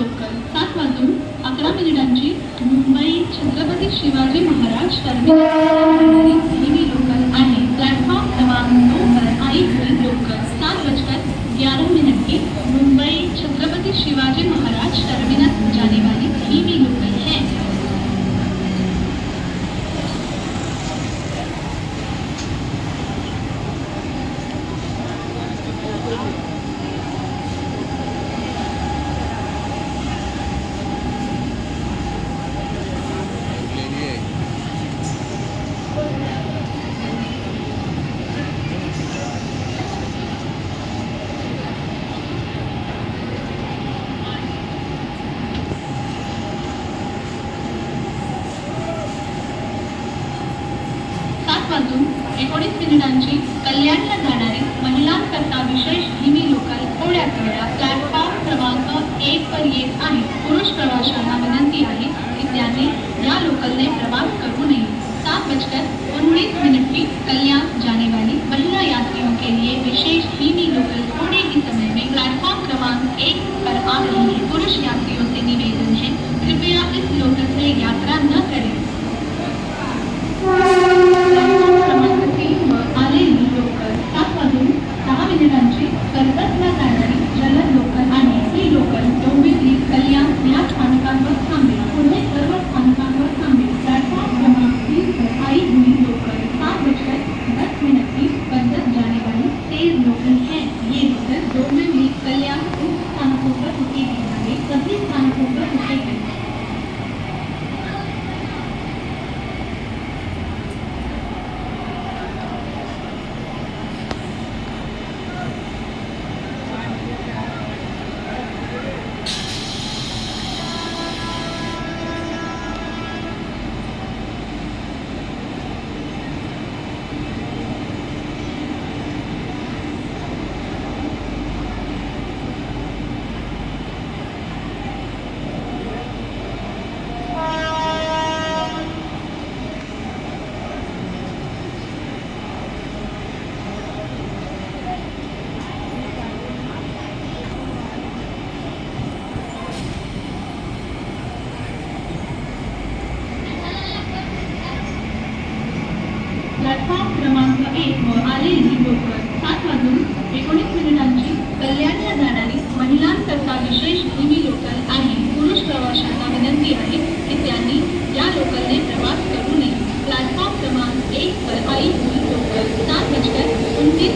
Local 7:11 Mumbai Chhatrapati Shivaji Maharaj terminus Hindi local आहे। Platform क्रमांक 2 पर आई हुई लोकल 7:11 की मुंबई छत्रपति शिवाजी महाराज टर्मिनस जाने वाली हिंदी लोकल है। वाजून 19 कल्याणला जाणारी महिलांकरता विशेष हिंदी लोकल थोड्याच वेळात प्लॅटफॉर्म क्रमांक 1 पर येत आहे। पुरुष प्रवाशांना विनंती आहे की त्यांनी या लोकलने प्रवास करू नये। 7:19 की कल्याण जाने वाली महिला यात्रियों के लिए विशेष हिंदी लोकल थोड़े ही समय में प्लैटफॉर्म क्रमांक 1 पर आ रही है। पुरुष यात्रियों से निवेदन है, कृपया इस लोकल से यात्रा न करें। कर्जतला जाणारी जलद लोकल आणि ही लोकल डोंबिवली कल्याण या स्थानकांवर थांबेल। पुढे सर्व स्थानकांवर थांबेल। प्लॅटफॉर्म क्रमांक 3 पर आई हुई लोकल 7:10 की कर्जत जाने वाली तेज लोकल है। ये लोकल डोंबिवली कल्याण स्थानकों पर रुकेगी। आगे सभी स्थानकों पर रुकेगी। प्लॅटफॉर्म क्रमांक 1 वर आलेली लोकल 7:19 कल्याणला जाणारी महिलांकरता विशेष हिंदी लोकल आहे। पुरुष प्रवाशांना विनंती आहे की त्यांनी या लोकलने प्रवास करू नये। प्लॅटफॉर्म क्रमांक 1 पर आई हुई लोकल 7:29